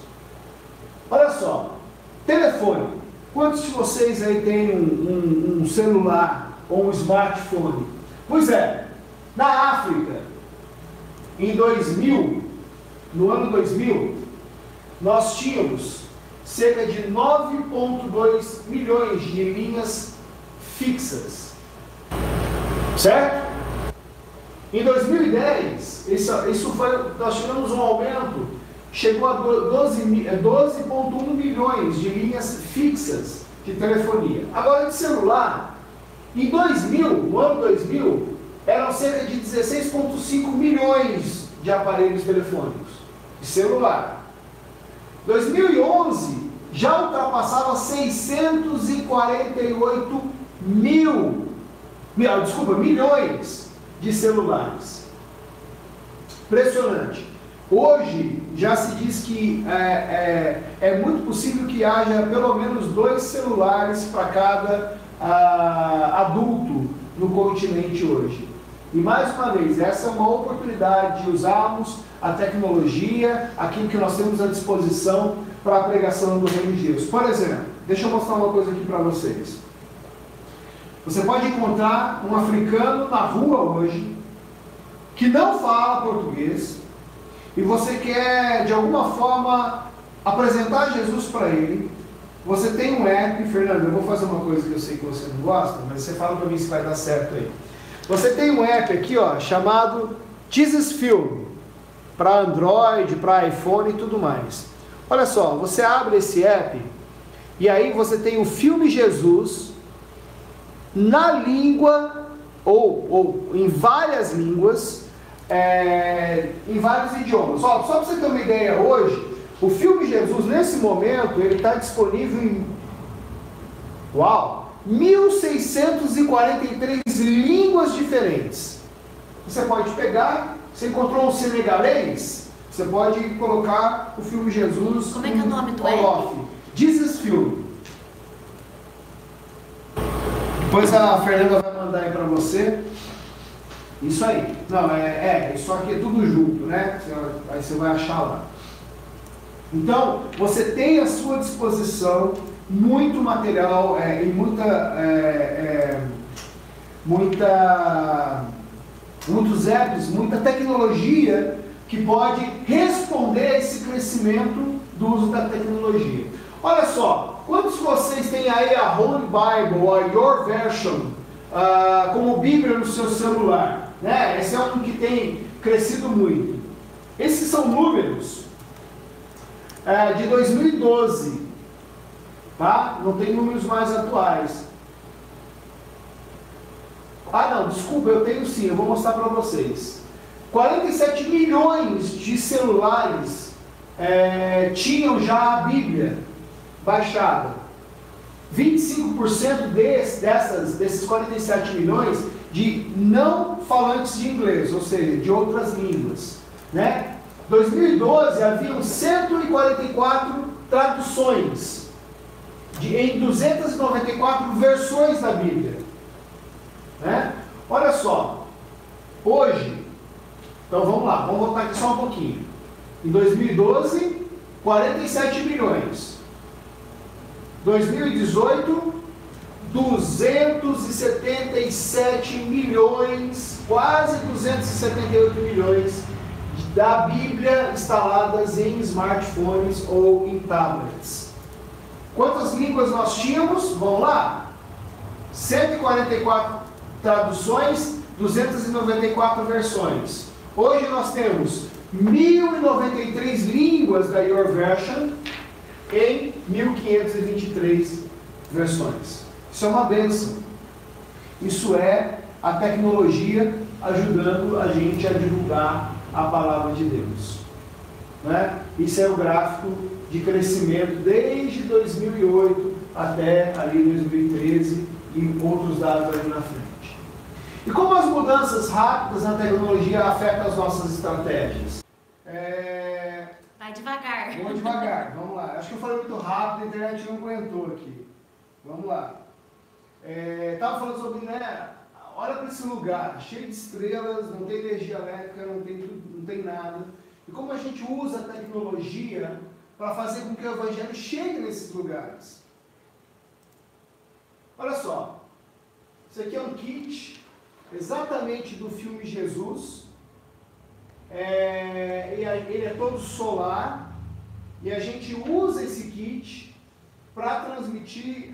Olha só, telefone. Quantos de vocês aí têm um celular ou um smartphone? Pois é, na África, em 2000, no ano 2000, nós tínhamos cerca de 9,2 milhões de linhas fixas. Certo? Em 2010, nós tivemos um aumento, chegou a 12,1 milhões de linhas fixas de telefonia. Agora, de celular, em 2000, no ano 2000, eram cerca de 16,5 milhões de aparelhos telefônicos, de celular. 2011, já ultrapassava 648 milhões de celulares. Impressionante. Hoje, já se diz que é muito possível que haja pelo menos 2 celulares para cada adulto no continente hoje. E mais uma vez, essa é uma oportunidade de usarmos a tecnologia, aquilo que nós temos à disposição para a pregação do reino de Deus. Por exemplo, deixa eu mostrar uma coisa aqui para vocês. Você pode encontrar um africano na rua hoje, que não fala português, e você quer, de alguma forma, apresentar Jesus para ele. Você tem um app, Fernando, eu vou fazer uma coisa que eu sei que você não gosta, mas você fala para mim se vai dar certo aí. Você tem um app aqui, ó, chamado Jesus Film, para Android, para iPhone e tudo mais. Olha só, você abre esse app, e aí você tem o filme Jesus, na língua, ou em várias línguas, em vários idiomas. Só para você ter uma ideia, hoje, o filme Jesus, nesse momento, ele está disponível em 1.643 línguas diferentes. Você pode pegar, você encontrou um senegalês, você pode colocar o filme Jesus. Como é que é o nome do app? Jesus Film. Depois a Fernanda vai mandar aí para você. Isso aí. Não, isso aqui é tudo junto, né? Aí você vai achar lá. Então, você tem à sua disposição muito material e muitos apps, muita tecnologia que pode responder a esse crescimento do uso da tecnologia. Olha só, quantos de vocês têm aí a Holy Bible, ou a Your Version, como Bíblia no seu celular? Né? Esse é um que tem crescido muito. Esses são números de 2012, tá? Não tem números mais atuais. Não, desculpa, eu tenho sim, eu vou mostrar para vocês. 47 milhões de celulares tinham já a Bíblia baixada. 25% desses 47 milhões de não falantes de inglês, ou seja, de outras línguas. Né? 2012 haviam 144 traduções em 294 versões da Bíblia. Né? Olha só, hoje, então vamos lá, vamos voltar aqui só um pouquinho. Em 2012, 47 milhões. 2018, 277 milhões, quase 278 milhões da Bíblia instaladas em smartphones ou em tablets. Quantas línguas nós tínhamos? Vamos lá. 144 traduções, 294 versões. Hoje nós temos 1.093 línguas da Your Version em 1.523 versões. Isso é uma bênção. Isso é a tecnologia ajudando a gente a divulgar a palavra de Deus. Né? Isso é o gráfico de crescimento desde 2008 até ali 2013 e outros dados ali na frente. E como as mudanças rápidas na tecnologia afetam as nossas estratégias? Vai devagar. Vamos devagar, vamos lá. Acho que eu falei muito rápido, a internet não aguentou aqui. Vamos lá. Estava falando sobre, né? Olha para esse lugar, cheio de estrelas, não tem energia elétrica, não tem nada. E como a gente usa a tecnologia para fazer com que o Evangelho chegue nesses lugares. Olha só, isso aqui é um kit exatamente do filme Jesus. ele é todo solar, e a gente usa esse kit para transmitir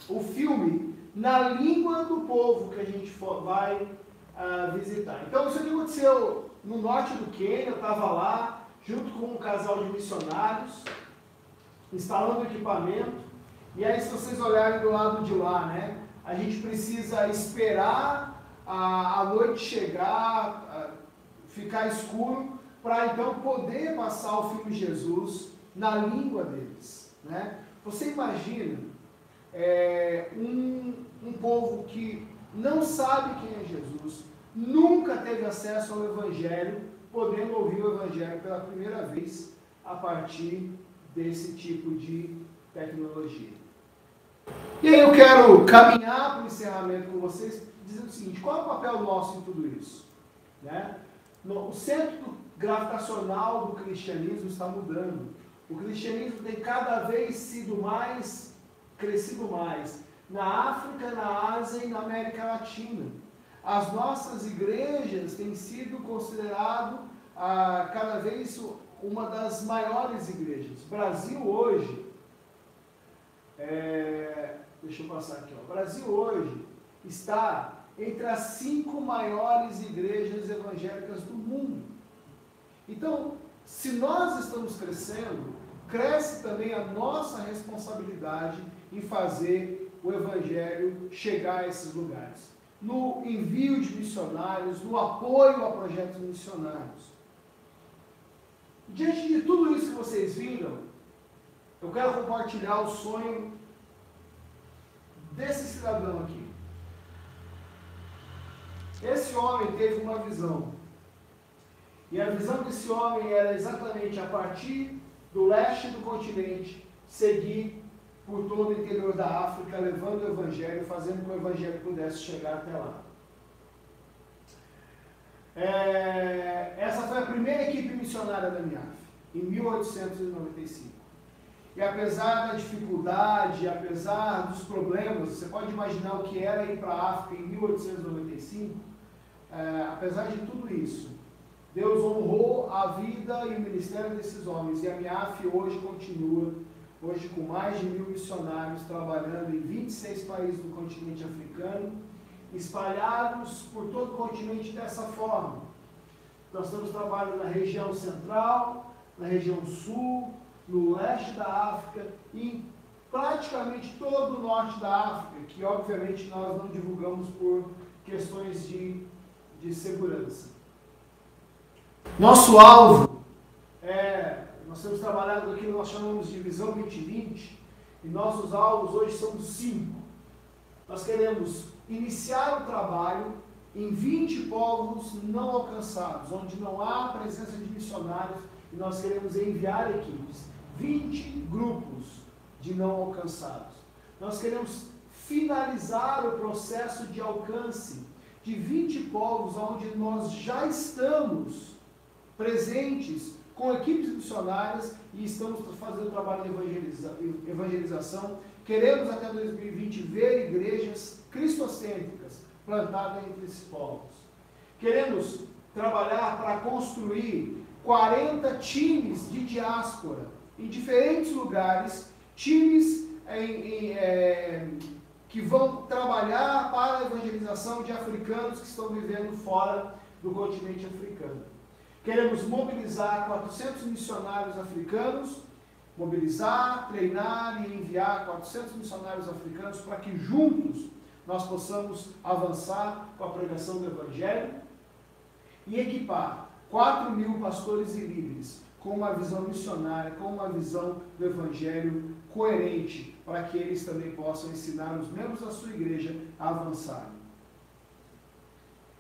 o filme na língua do povo que a gente vai visitar. Então, isso aqui aconteceu no norte do Quênia. Eu estava lá, junto com um casal de missionários, instalando equipamento. E aí, se vocês olharem do lado de lá, né, a gente precisa esperar a noite chegar, ficar escuro, para então poder passar o filme Jesus na língua deles, né? Você imagina um povo que não sabe quem é Jesus, nunca teve acesso ao Evangelho, podendo ouvir o Evangelho pela primeira vez a partir desse tipo de tecnologia. E aí eu quero caminhar para o encerramento com vocês, dizendo o seguinte: qual é o papel nosso em tudo isso? Né? O centro gravitacional do cristianismo está mudando. O cristianismo tem cada vez crescido mais na África, na Ásia e na América Latina. As nossas igrejas têm sido consideradas cada vez uma das maiores igrejas. O Brasil hoje, deixa eu passar aqui, ó. O Brasil hoje está entre as 5 maiores igrejas evangélicas do mundo. Então, se nós estamos crescendo, cresce também a nossa responsabilidade em fazer o Evangelho chegar a esses lugares. No envio de missionários, no apoio a projetos missionários. Diante de tudo isso que vocês viram, eu quero compartilhar o sonho desse cidadão aqui. Esse homem teve uma visão. E a visão desse homem era exatamente a partir do leste do continente, seguir por todo o interior da África, levando o Evangelho, fazendo com que o Evangelho pudesse chegar até lá. Essa foi a primeira equipe missionária da MIAF, em 1895. E apesar da dificuldade, apesar dos problemas, você pode imaginar o que era ir para a África em 1895, apesar de tudo isso, Deus honrou a vida e o ministério desses homens, e a MIAF hoje continua, hoje com mais de 1000 missionários, trabalhando em 26 países do continente africano, espalhados por todo o continente dessa forma. Nós estamos trabalhando na região central, na região sul, no leste da África e em praticamente todo o norte da África, que obviamente nós não divulgamos por questões de segurança. Nosso alvo nós temos trabalhado aqui, nós chamamos de Visão 2020, e nossos alvos hoje são 5. Nós queremos iniciar o trabalho em 20 povos não alcançados, onde não há presença de missionários, e nós queremos enviar equipes, 20 grupos de não alcançados. Nós queremos finalizar o processo de alcance de 20 povos onde nós já estamos presentes com equipes missionárias e estamos fazendo trabalho de evangelização. Queremos até 2020 ver igrejas cristocêntricas plantadas entre esses povos. Queremos trabalhar para construir 40 times de diáspora em diferentes lugares, times que vão trabalhar para a evangelização de africanos que estão vivendo fora do continente africano. Queremos mobilizar 400 missionários africanos, mobilizar, treinar e enviar 400 missionários africanos para que juntos nós possamos avançar com a pregação do Evangelho e equipar 4.000 pastores e líderes com uma visão missionária, com uma visão do Evangelho coerente, para que eles também possam ensinar os membros da sua igreja a avançarem.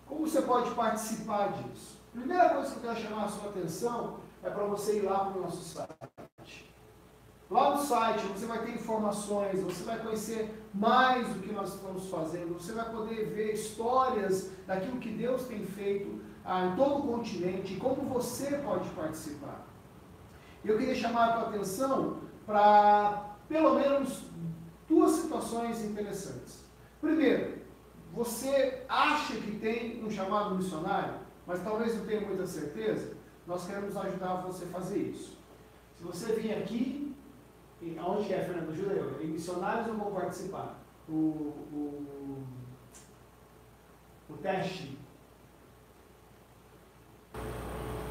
Como você pode participar disso? Primeira coisa que eu quero chamar a sua atenção é para você ir lá para o nosso site. Lá no site você vai ter informações, você vai conhecer mais do que nós estamos fazendo, você vai poder ver histórias daquilo que Deus tem feito em todo o continente e como você pode participar. Eu queria chamar a tua atenção para pelo menos 2 situações interessantes. Primeiro, você acha que tem um chamado missionário, mas talvez não tenha muita certeza? Nós queremos ajudar você a fazer isso. Se você vir aqui, aonde é, Fernando? Ajuda eu. Em missionários eu vou participar. O teste.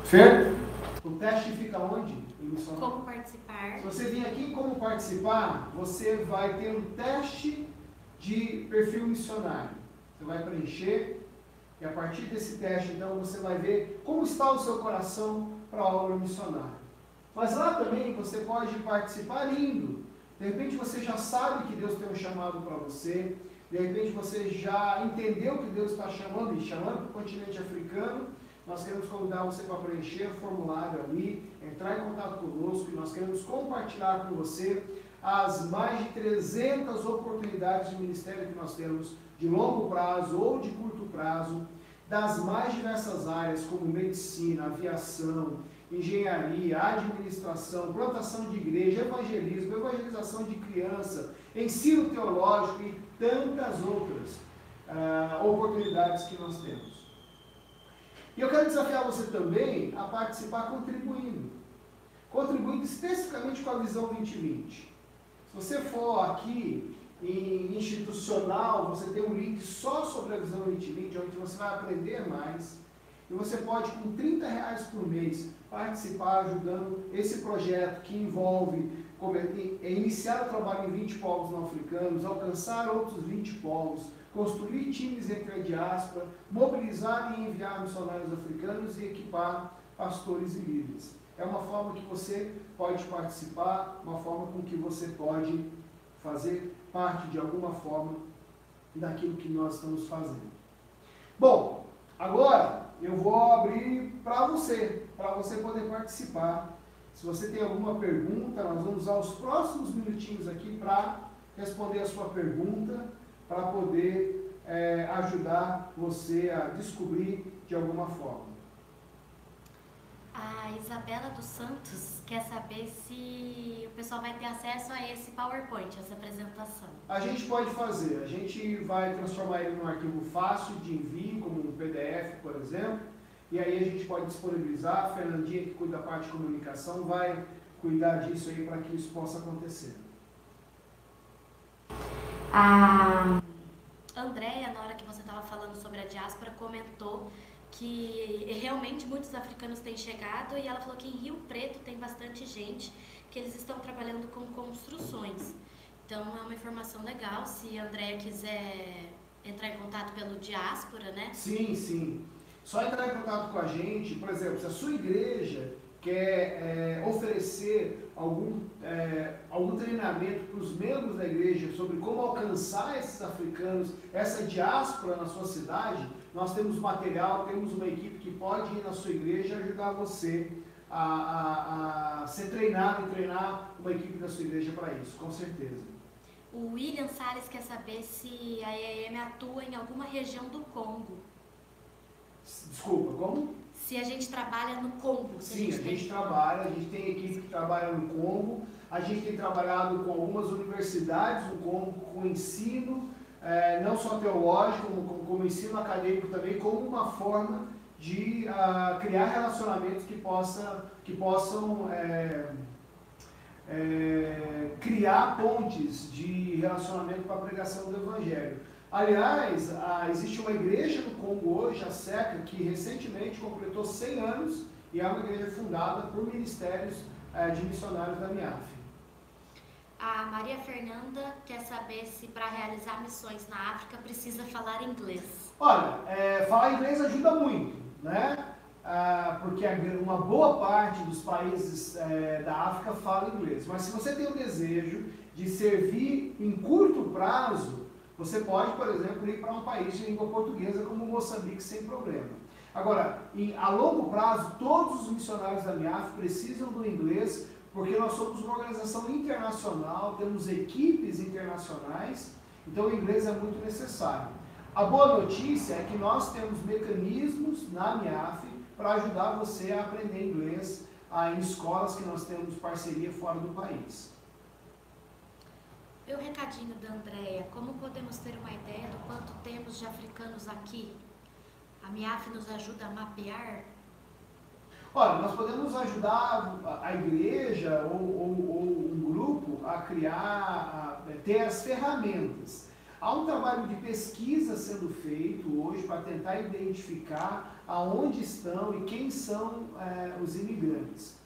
Fer? O teste fica onde? Em missionário? Como participar. Se você vir aqui em como participar, você vai ter um teste de perfil missionário. Você vai preencher e a partir desse teste, então, você vai ver como está o seu coração para a obra missionária. Mas lá também você pode participar indo. De repente você já sabe que Deus tem um chamado para você. De repente você já entendeu que Deus está chamando para o continente africano. Nós queremos convidar você para preencher o formulário ali, entrar em contato conosco e nós queremos compartilhar com você as mais de 300 oportunidades de ministério que nós temos de longo prazo ou de curto prazo, das mais diversas áreas como medicina, aviação, engenharia, administração, plantação de igreja, evangelismo, evangelização de criança, ensino teológico e tantas outras oportunidades que nós temos. E eu quero desafiar você também a participar contribuindo especificamente com a Visão 2020. Se você for aqui em institucional, você tem um link só sobre a Visão 2020, onde você vai aprender mais. E você pode, com R$30 por mês, participar ajudando esse projeto que envolve iniciar o trabalho em 20 povos não africanos, alcançar outros 20 povos, construir times entre a diáspora, mobilizar e enviar missionários africanos e equipar pastores e líderes. É uma forma que você pode participar, uma forma com que você pode fazer parte de alguma forma daquilo que nós estamos fazendo. Bom, agora eu vou abrir para você poder participar. Se você tem alguma pergunta, nós vamos usar os próximos minutinhos aqui para responder a sua pergunta, para poder ajudar você a descobrir de alguma forma. A Isabela dos Santos quer saber se o pessoal vai ter acesso a esse PowerPoint, essa apresentação. A gente pode fazer, a gente vai transformar ele num arquivo fácil de envio, como um PDF, por exemplo, e aí a gente pode disponibilizar. A Fernandinha, que cuida da parte de comunicação, vai cuidar disso aí para que isso possa acontecer. A Andréia, na hora que você estava falando sobre a diáspora, comentou que realmente muitos africanos têm chegado e ela falou que em Rio Preto tem bastante gente, que eles estão trabalhando com construções. Então é uma informação legal, se a Andréia quiser entrar em contato pelo Diáspora, né? Sim, sim. Só entrar em contato com a gente, por exemplo, se a sua igreja quer oferecer algum treinamento para os membros da igreja sobre como alcançar esses africanos, essa diáspora na sua cidade, nós temos material, temos uma equipe que pode ir na sua igreja e ajudar você a ser treinado e treinar uma equipe da sua igreja para isso, com certeza. O William Salles quer saber se a EAM atua em alguma região do Congo. Desculpa, como? Se a gente trabalha no Congo. Sim, a gente trabalha, a gente tem equipe que trabalha no Congo, a gente tem trabalhado com algumas universidades no Congo, com ensino, não só teológico, como ensino acadêmico também, como uma forma de criar relacionamentos que possam criar pontes de relacionamento para a pregação do Evangelho. Aliás, existe uma igreja no Congo hoje, a SECA, que recentemente completou 100 anos e é uma igreja fundada por ministérios de missionários da MIAF. A Maria Fernanda quer saber se para realizar missões na África precisa falar inglês. Olha, falar inglês ajuda muito, né? Porque uma boa parte dos países da África fala inglês. Mas se você tem o desejo de servir em curto prazo, você pode, por exemplo, ir para um país de língua portuguesa como Moçambique sem problema. Agora, a longo prazo, todos os missionários da MIAF precisam do inglês, porque nós somos uma organização internacional, temos equipes internacionais, então o inglês é muito necessário. A boa notícia é que nós temos mecanismos na MIAF para ajudar você a aprender inglês em escolas que nós temos parceria fora do país. E o recadinho da Andréia, como podemos ter uma ideia do quanto temos de africanos aqui? A MIAF nos ajuda a mapear? Olha, nós podemos ajudar a igreja ou um grupo a criar, ter as ferramentas. Há um trabalho de pesquisa sendo feito hoje para tentar identificar aonde estão e quem são os imigrantes.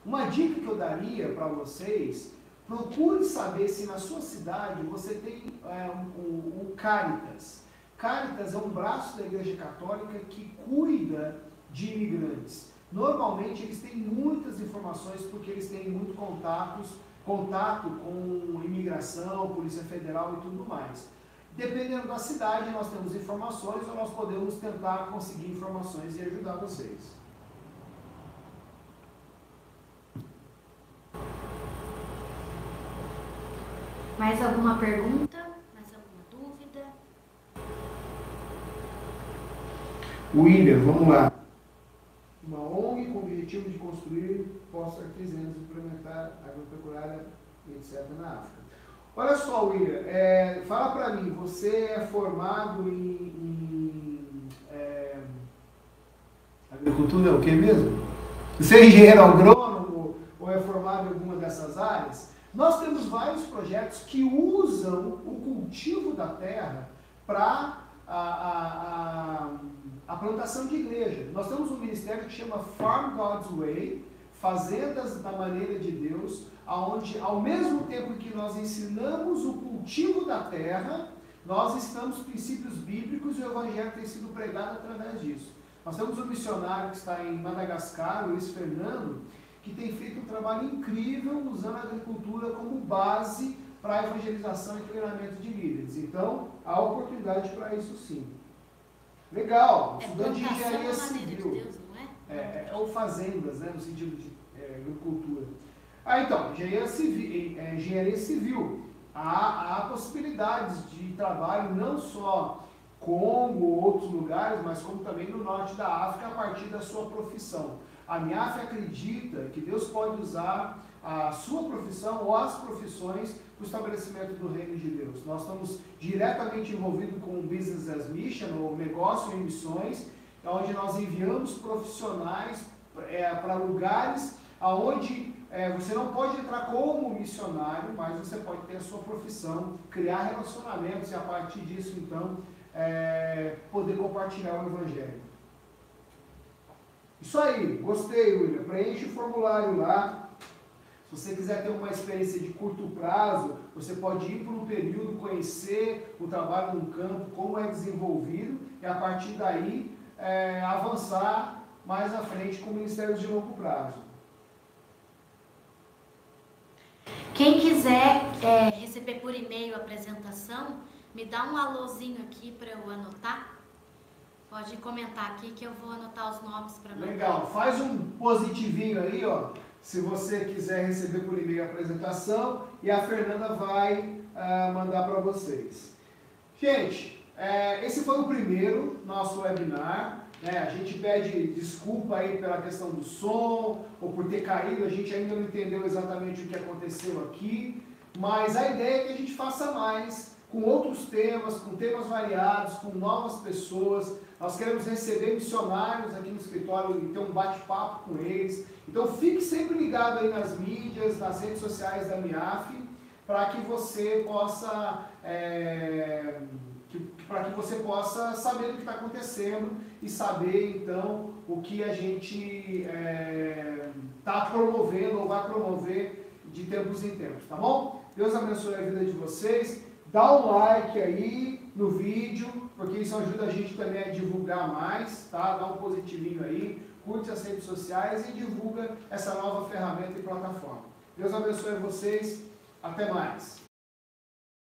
Uma dica que eu daria para vocês, procure saber se na sua cidade você tem o Caritas. Caritas é um braço da Igreja Católica que cuida de imigrantes. Normalmente eles têm muitas informações porque eles têm muito contato com imigração, Polícia Federal e tudo mais. Dependendo da cidade, nós temos informações ou nós podemos tentar conseguir informações e ajudar vocês. Mais alguma pergunta? Mais alguma dúvida? William, vamos lá. Uma ONG com o objetivo de construir postos artesianos e implementar agropecuária, etc. na África. Olha só, William, fala para mim, você é formado em agricultura, o que mesmo? Você é engenheiro agrônomo ou é formado em alguma dessas áreas? Nós temos vários projetos que usam o cultivo da terra para a plantação de igreja. Nós temos um ministério que chama Farm God's Way, Fazendas da Maneira de Deus, onde ao mesmo tempo que nós ensinamos o cultivo da terra, nós ensinamos princípios bíblicos e o evangelho tem sido pregado através disso. Nós temos um missionário que está em Madagascar, Luiz Fernando, que tem feito um trabalho incrível usando a agricultura como base para a evangelização e treinamento de líderes. Então, há oportunidade para isso sim. Legal, estudante de engenharia civil. De Deus, não é? Ou fazendas, né, no sentido de agricultura. Então, engenharia civil. Há possibilidades de trabalho não só Congo ou outros lugares, mas como também no norte da África a partir da sua profissão. A MIAF acredita que Deus pode usar a sua profissão ou as profissões para o estabelecimento do reino de Deus. Nós estamos diretamente envolvidos com o Business as Mission, ou negócio em missões, onde nós enviamos profissionais para lugares onde você não pode entrar como missionário, mas você pode ter a sua profissão, criar relacionamentos e a partir disso, então, poder compartilhar o Evangelho. Isso aí, gostei, William. Preenche o formulário lá. Se você quiser ter uma experiência de curto prazo, você pode ir por um período, conhecer o trabalho no campo, como é desenvolvido, e a partir daí avançar mais à frente com ministérios de longo prazo. Quem quiser receber por e-mail a apresentação, me dá um alôzinho aqui para eu anotar. Pode comentar aqui que eu vou anotar os nomes para mandar. Legal, faz um positivinho aí, ó, se você quiser receber por e-mail a apresentação, e a Fernanda vai mandar para vocês. Gente, esse foi o primeiro nosso webinar, né? A gente pede desculpa aí pela questão do som, ou por ter caído, a gente ainda não entendeu exatamente o que aconteceu aqui, mas a ideia é que a gente faça mais, com outros temas, com temas variados, com novas pessoas. Nós queremos receber missionários aqui no escritório e ter um bate-papo com eles. Então fique sempre ligado aí nas mídias, nas redes sociais da MIAF, para que você possa saber o que está acontecendo e saber então o que a gente está promovendo ou vai promover de tempos em tempos, tá bom? Deus abençoe a vida de vocês. Dá um like aí no vídeo, porque isso ajuda a gente também a divulgar mais, tá? Dá um positivinho aí, curte as redes sociais e divulga essa nova ferramenta e plataforma. Deus abençoe vocês, até mais.